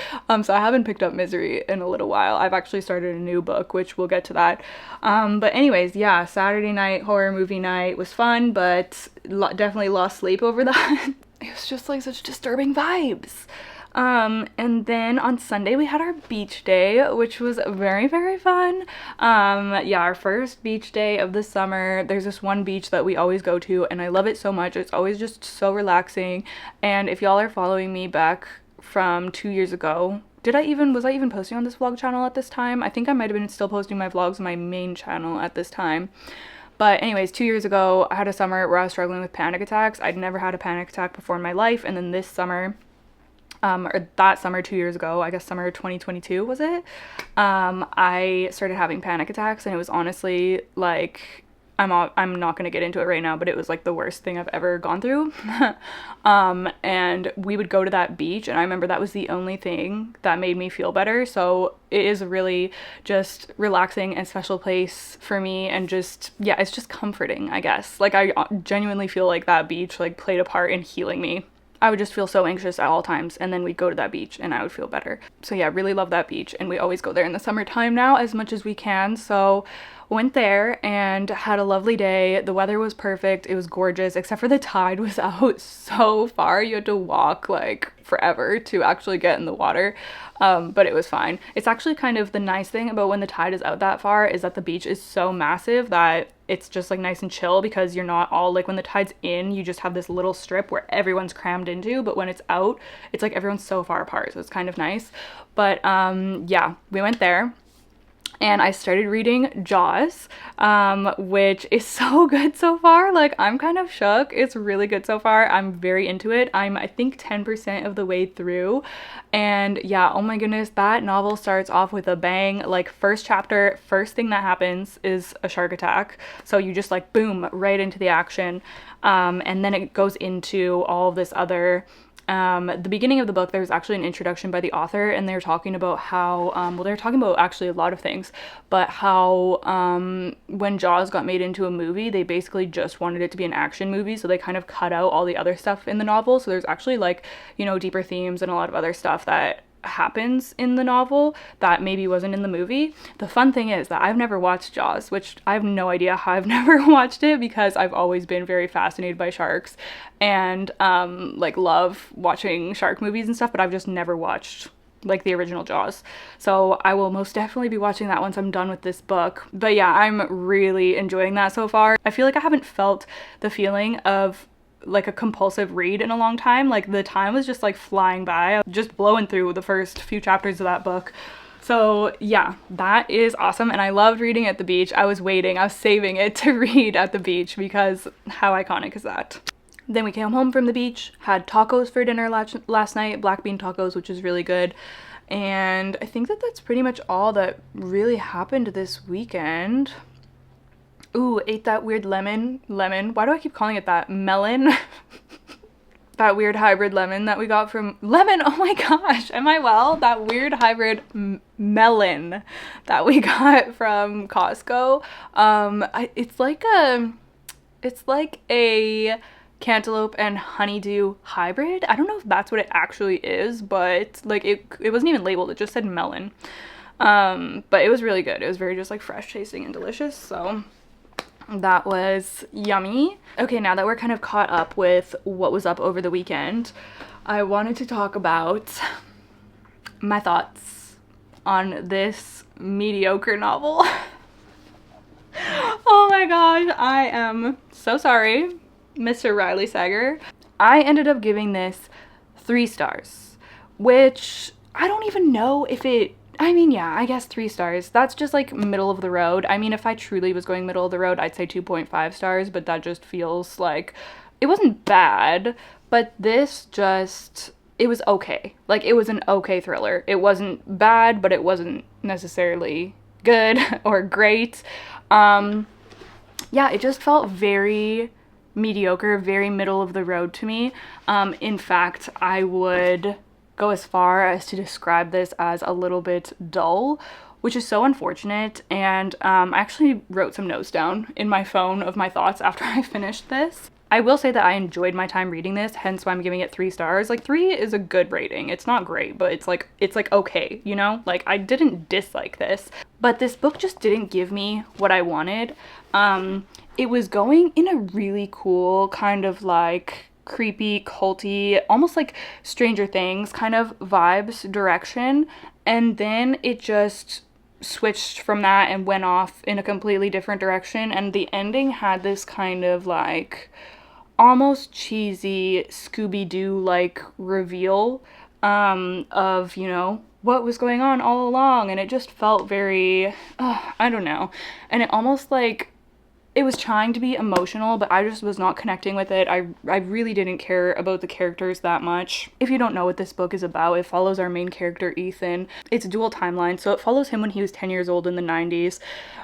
So I haven't picked up Misery in a little while. I've actually started a new book, which we'll get to that. But anyways, yeah, Saturday night horror movie night was fun, but definitely lost sleep over that. It was just like such disturbing vibes. And then on Sunday we had our beach day, which was very, very fun. Yeah, our first beach day of the summer. There's this one beach that we always go to, and I love it so much. It's always just so relaxing. And if y'all are following me back from 2 years ago, was I even posting on this vlog channel at this time? I think I might have been still posting my vlogs on my main channel at this time. But anyways, 2 years ago, I had a summer where I was struggling with panic attacks. I'd never had a panic attack before in my life, and then this summer, or that summer 2 years ago, I guess summer 2022 was it? I started having panic attacks, and it was honestly like, I'm not gonna get into it right now, but it was like the worst thing I've ever gone through. And we would go to that beach, and I remember that was the only thing that made me feel better. So it is a really just relaxing and special place for me, and just, yeah, it's just comforting, I guess. Like, I genuinely feel like that beach like played a part in healing me I would just feel so anxious at all times, and then we'd go to that beach and I would feel better. So yeah, really love that beach, and we always go there in the summertime now as much as we can. So went there and had a lovely day. The weather was perfect. It was gorgeous, except for the tide was out so far. You had to walk like forever to actually get in the water. But it was fine. It's actually kind of the nice thing about when the tide is out that far is that the beach is so massive that it's just like nice and chill, because you're not all like, when the tide's in, you just have this little strip where everyone's crammed into, but when it's out, it's like everyone's so far apart. So it's kind of nice. But yeah, we went there. And I started reading Jaws, which is so good so far. Like, I'm kind of shook. It's really good so far. I'm very into it. I'm, I think, 10% of the way through. And yeah, oh my goodness, that novel starts off with a bang. Like, first chapter, first thing that happens is a shark attack. So you just like, boom, right into the action. And then it goes into all of this other... the beginning of the book, there's actually an introduction by the author, and they're talking about how, well, they're talking about actually a lot of things, but how when Jaws got made into a movie, they basically just wanted it to be an action movie, so they kind of cut out all the other stuff in the novel. So there's actually like, you know, deeper themes and a lot of other stuff that happens in the novel that maybe wasn't in the movie. The fun thing is that I've never watched Jaws, which I have no idea how I've never watched it, because I've always been very fascinated by sharks and like love watching shark movies and stuff, but I've just never watched like the original Jaws. So I will most definitely be watching that once I'm done with this book. But yeah, I'm really enjoying that so far. I feel like I haven't felt the feeling of like a compulsive read in a long time. Like, the time was just like flying by, just blowing through the first few chapters of that book. So yeah, that is awesome, and I loved reading at the beach. I was saving it to read at the beach, because how iconic is that? Then we came home from the beach, had tacos for dinner last night, black bean tacos, which is really good. And I think that that's pretty much all that really happened this weekend. Ooh, ate that weird lemon. Why do I keep calling it that? Melon. That weird hybrid lemon that we got from... Lemon! Oh my gosh, am I well? That weird hybrid melon that we got from Costco. It's like a cantaloupe and honeydew hybrid. I don't know if that's what it actually is, but like it wasn't even labeled. It just said melon. But it was really good. It was very just like fresh tasting and delicious. So that was yummy. Okay, now that we're kind of caught up with what was up over the weekend, I wanted to talk about my thoughts on this mediocre novel. Oh my gosh, I am so sorry, Mr. Riley Sager. I ended up giving this 3 stars, which I don't even know if it... I mean, yeah, I guess 3 stars. That's just like middle of the road. I mean, if I truly was going middle of the road, I'd say 2.5 stars, but that just feels like it wasn't bad, but this just, it was okay. Like, it was an okay thriller. It wasn't bad, but it wasn't necessarily good or great. Yeah, it just felt very mediocre, very middle of the road to me. In fact, I would go as far as to describe this as a little bit dull, which is so unfortunate. And I actually wrote some notes down in my phone of my thoughts after I finished this. I will say that I enjoyed my time reading this, hence why I'm giving it 3 stars. Like, 3 is a good rating. It's not great, but it's like okay, you know? Like, I didn't dislike this, but this book just didn't give me what I wanted. It was going in a really cool kind of like creepy, culty, almost like Stranger Things kind of vibes direction, and then it just switched from that and went off in a completely different direction, and the ending had this kind of like almost cheesy Scooby-Doo like reveal of, you know, what was going on all along, and it just felt very I don't know, and it almost like it was trying to be emotional, but I just was not connecting with it. I really didn't care about the characters that much. If you don't know what this book is about, it follows our main character, Ethan. It's a dual timeline, so it follows him when he was 10 years old in the 90s.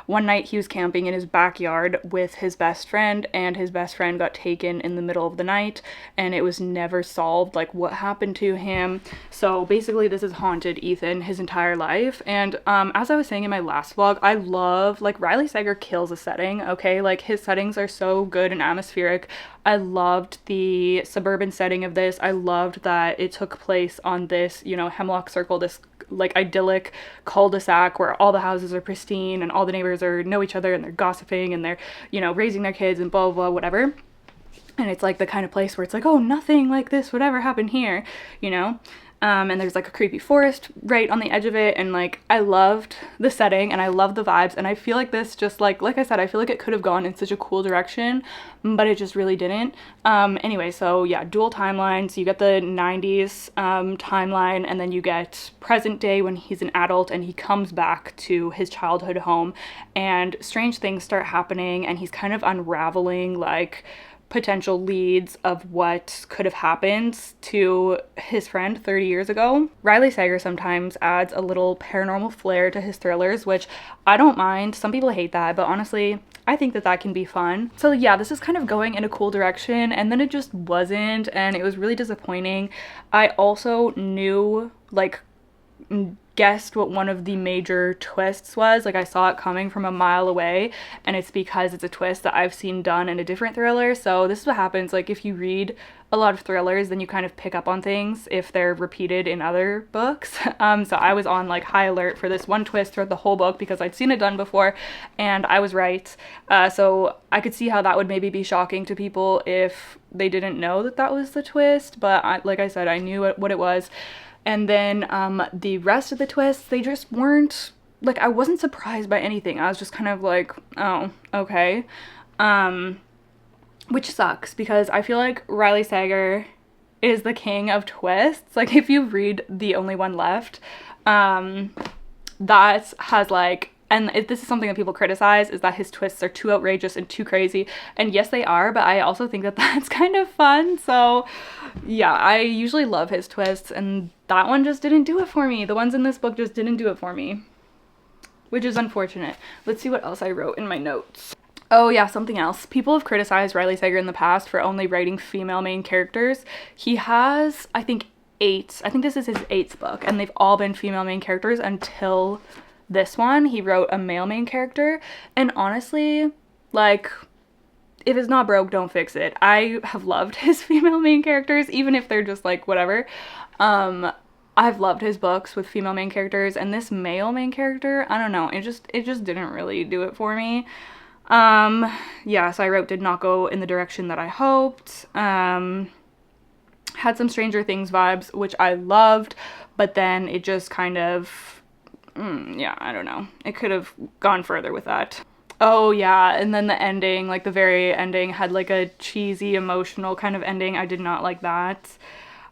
One night he was camping in his backyard with his best friend, and his best friend got taken in the middle of the night, and it was never solved, like, what happened to him. So basically this has haunted Ethan his entire life. And as I was saying in my last vlog, I love, like, Riley Sager kills a setting, okay? like his settings are so good and atmospheric. I loved the suburban setting of this. I loved that it took place on this, you know, Hemlock Circle, this like idyllic cul-de-sac where all the houses are pristine and all the neighbors know each other and they're gossiping and they're, you know, raising their kids and blah, blah, whatever. And it's like the kind of place where it's like, oh, nothing like this would ever happen here, you know? And there's like a creepy forest right on the edge of it, and like I loved the setting and I loved the vibes, and I feel like this just like I said, I feel like it could have gone in such a cool direction, but it just really didn't. Anyway, so yeah, dual timelines. You get the 90s timeline, and then you get present day when he's an adult and he comes back to his childhood home, and strange things start happening, and he's kind of unraveling like potential leads of what could have happened to his friend 30 years ago. Riley Sager sometimes adds a little paranormal flair to his thrillers, which I don't mind. Some people hate that, but honestly, I think that that can be fun. So yeah, this is kind of going in a cool direction, and then it just wasn't, and it was really disappointing. I also knew, like, guessed what one of the major twists was. Like, I saw it coming from a mile away, and it's because it's a twist that I've seen done in a different thriller. So this is what happens, like, if you read a lot of thrillers, then you kind of pick up on things if they're repeated in other books. So I was on like high alert for this one twist throughout the whole book because I'd seen it done before, and I was right. So I could see how that would maybe be shocking to people if they didn't know that that was the twist, but like I said, I knew what it was. And then the rest of the twists, they just weren't, like, I wasn't surprised by anything. I was just kind of like, oh, okay. Which sucks, because I feel like Riley Sager is the king of twists. Like, if you read The Only One Left, that has like, and this is something that people criticize, is that his twists are too outrageous and too crazy. And yes, they are, but I also think that that's kind of fun. So yeah, I usually love his twists, and that one just didn't do it for me. The ones in this book just didn't do it for me, which is unfortunate. Let's see what else I wrote in my notes. Oh yeah, something else. People have criticized Riley Sager in the past for only writing female main characters. He has, I think this is his 8th book, and they've all been female main characters until this one. He wrote a male main character, and honestly, like, if it's not broke, don't fix it. I have loved his female main characters, even if they're just like whatever. I've loved his books with female main characters, and this male main character, I don't know, it just didn't really do it for me. Yeah, so I wrote did not go in the direction that I hoped. Had some Stranger Things vibes, which I loved, but then it just kind of, yeah, I don't know. It could have gone further with that. Oh yeah, and then the ending, like the very ending, had like a cheesy, emotional kind of ending. I did not like that.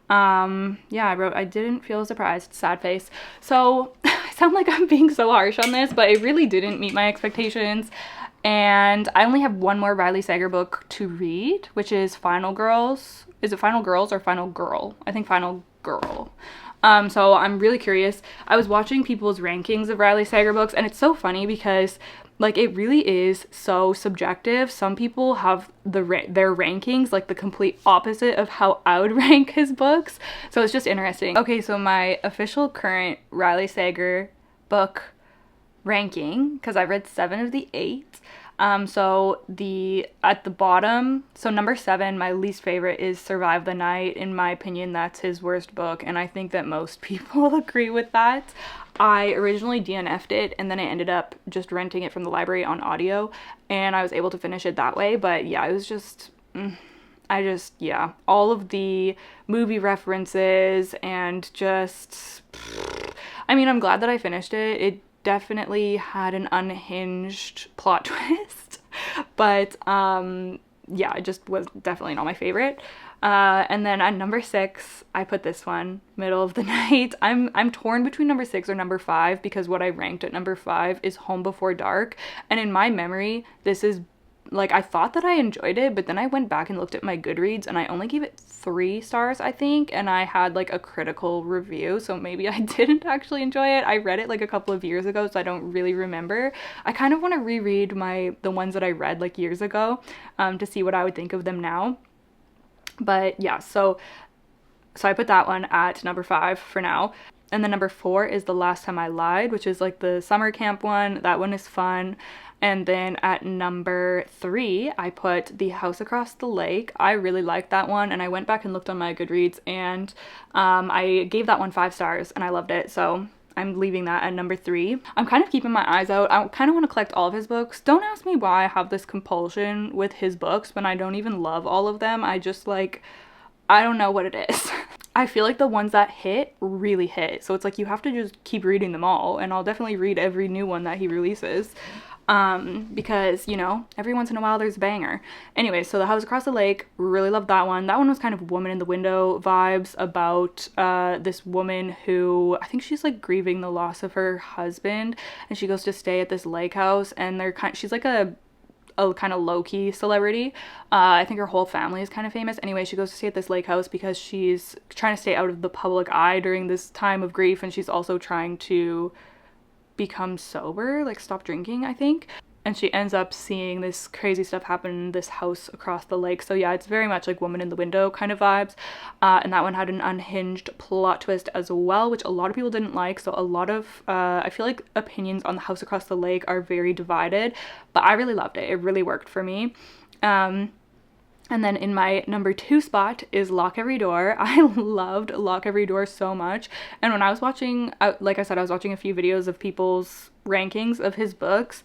Yeah, I wrote, I didn't feel surprised, sad face. So I sound like I'm being so harsh on this, but it really didn't meet my expectations. And I only have one more Riley Sager book to read, which is Final Girls. Is it Final Girls or Final Girl? I think Final Girl. So I'm really curious. I was watching people's rankings of Riley Sager books, and it's so funny because, like, it really is so subjective. Some people have their rankings like the complete opposite of how I would rank his books. So it's just interesting. Okay, so my official current Riley Sager book ranking, because I read 7 of the 8. So at the bottom, so number 7, my least favorite, is Survive the Night. In my opinion, that's his worst book, and I think that most people agree with that. I originally DNF'd it, and then I ended up just renting it from the library on audio, and I was able to finish it that way. But yeah, it was just, yeah, all of the movie references and just, I mean, I'm glad that I finished it. It definitely had an unhinged plot twist, but yeah, it just was definitely not my favorite. And then at number 6, I put this one, Middle of the Night. I'm torn between number 6 or number 5, because what I ranked at number 5 is Home Before Dark, and in my memory, this is, like, I thought that I enjoyed it, but then I went back and looked at my Goodreads, and I only gave it 3 stars, I think, and I had like a critical review, so maybe I didn't actually enjoy it. I read it like a couple of years ago, so I don't really remember. I kind of want to reread the ones that I read like years ago, to see what I would think of them now. But yeah, so I put that one at number 5 for now. And then number 4 is The Last Time I Lied, which is like the summer camp one. That one is fun. And then at number 3, I put The House Across the Lake. I really liked that one, and I went back and looked on my Goodreads, and I gave that one 5 stars, and I loved it. So I'm leaving that at number 3. I'm kind of keeping my eyes out. I kind of want to collect all of his books. Don't ask me why I have this compulsion with his books when I don't even love all of them. I just like, I don't know what it is. I feel like the ones that hit really hit. So it's like you have to just keep reading them all, and I'll definitely read every new one that he releases. Because, you know, every once in a while there's a banger. Anyway, so The House Across the Lake, really loved that one. That one was kind of woman in the window vibes about this woman who, I think she's like grieving the loss of her husband, and she goes to stay at this lake house, and she's like a kind of low-key celebrity. I think her whole family is kind of famous. Anyway, she goes to stay at this lake house because she's trying to stay out of the public eye during this time of grief, and she's also trying to become sober, like stop drinking, I think. And she ends up seeing this crazy stuff happen in this house across the lake. So yeah, it's very much like woman in the window kind of vibes. And that one had an unhinged plot twist as well, which a lot of people didn't like. So a lot of, I feel like opinions on The House Across the Lake are very divided, but I really loved it. It really worked for me. And then in my number 2 spot is Lock Every Door. I loved Lock Every Door so much. And when I was watching, like I said, I was watching a few videos of people's rankings of his books,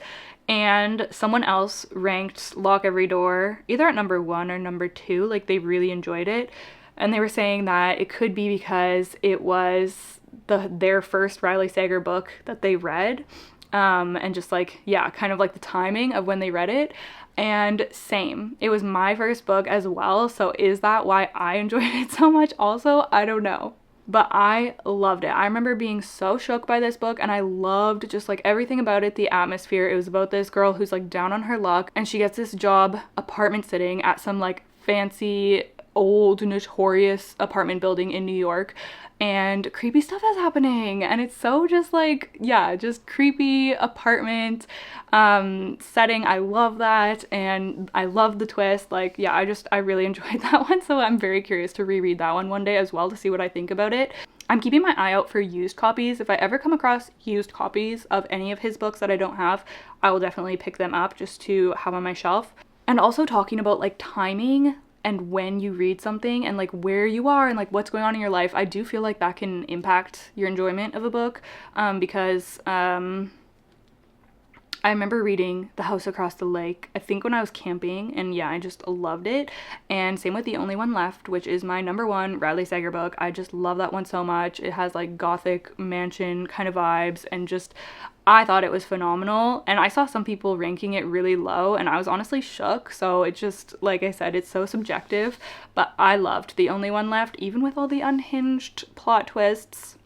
and someone else ranked Lock Every Door either at number 1 or number 2. Like, they really enjoyed it. And they were saying that it could be because it was their first Riley Sager book that they read. And just like, yeah, kind of like the timing of when they read it. And same, it was my first book as well, so is that why I enjoyed it so much also? I don't know, but I loved it. I remember being so shook by this book, and I loved just like everything about it, the atmosphere. It was about this girl who's like down on her luck, and she gets this job apartment sitting at some like fancy old notorious apartment building in New York, and creepy stuff is happening, and it's so just like, yeah, just creepy apartment setting. I love that, and I love the twist. Like, yeah, I really enjoyed that one, so I'm very curious to reread that one day as well to see what I think about it. I'm keeping my eye out for used copies. If I ever come across used copies of any of his books that I don't have, I will definitely pick them up just to have on my shelf. And also talking about like timing and when you read something and like where you are and like what's going on in your life, I do feel like that can impact your enjoyment of a book, because I remember reading The House Across the Lake, I think when I was camping, and yeah, I just loved it. And same with The Only One Left, which is my number 1 Riley Sager book. I just love that one so much. It has like gothic mansion kind of vibes, and just, I thought it was phenomenal. And I saw some people ranking it really low, and I was honestly shook. So it just, like I said, it's so subjective, but I loved The Only One Left, even with all the unhinged plot twists.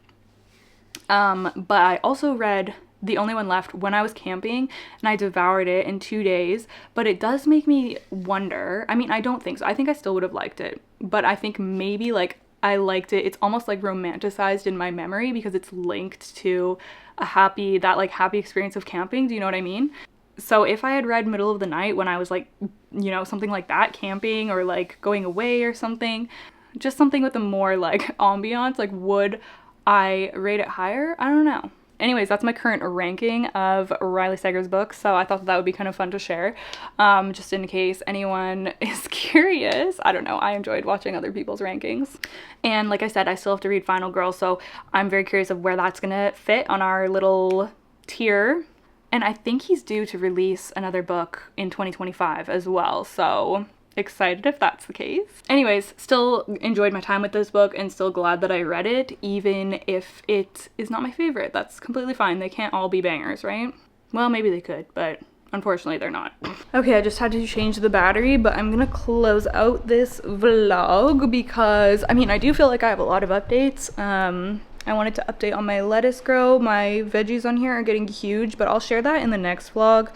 But I also read The Only One Left when I was camping, and I devoured it in 2 days, but it does make me wonder. I mean, I don't think so. I think I still would have liked it, but I think maybe like I liked it. It's almost like romanticized in my memory because it's linked to that happy experience of camping. Do you know what I mean? So if I had read Middle of the Night when I was like, you know, something like that, camping or like going away or something, just something with a more like ambiance, like would I rate it higher? I don't know. Anyways, that's my current ranking of Riley Sager's books, so I thought that would be kind of fun to share, just in case anyone is curious. I don't know, I enjoyed watching other people's rankings. And like I said, I still have to read Final Girl, so I'm very curious of where that's gonna fit on our little tier. And I think he's due to release another book in 2025 as well, so excited if that's the case. Anyways, still enjoyed my time with this book and still glad that I read it, even if it is not my favorite. That's completely fine. They can't all be bangers, right? Well, maybe they could, but unfortunately they're not. Okay, I just had to change the battery, but I'm gonna close out this vlog because, I mean, I do feel like I have a lot of updates. I wanted to update on my lettuce grow. My veggies on here are getting huge, but I'll share that in the next vlog.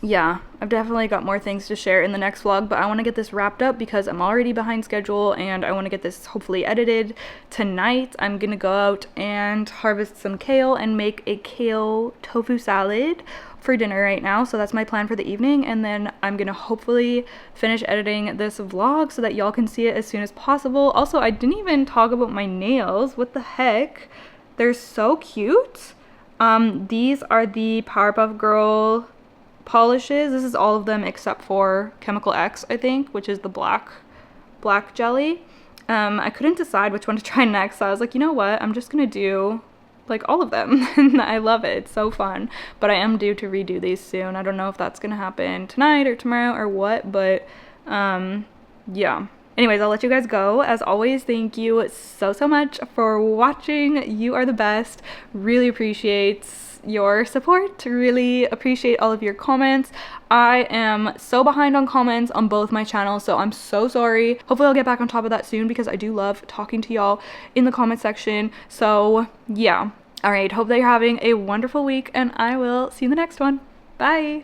yeah, I've definitely got more things to share in the next vlog, but I want to get this wrapped up because I'm already behind schedule and I want to get this hopefully edited tonight. I'm gonna go out and harvest some kale and make a kale tofu salad for dinner right now. So that's my plan for the evening, and then I'm gonna hopefully finish editing this vlog so that y'all can see it as soon as possible. Also, I didn't even talk about my nails. What the heck? They're so cute. These are the Powerpuff Girl polishes. This is all of them except for Chemical X, I think, which is the black jelly. I couldn't decide which one to try next, so I was like, you know what, I'm just gonna do like all of them. And I love it, it's so fun. But I am due to redo these soon. I don't know if that's gonna happen tonight or tomorrow or what, but yeah. Anyways, I'll let you guys go. As always, thank you so much for watching. You are the best. Really appreciate your support, really appreciate all of your comments. I am so behind on comments on both my channels, so I'm so sorry. Hopefully I'll get back on top of that soon because I do love talking to y'all in the comment section. So yeah, all right, hope that you're having a wonderful week and I will see you in the next one. Bye.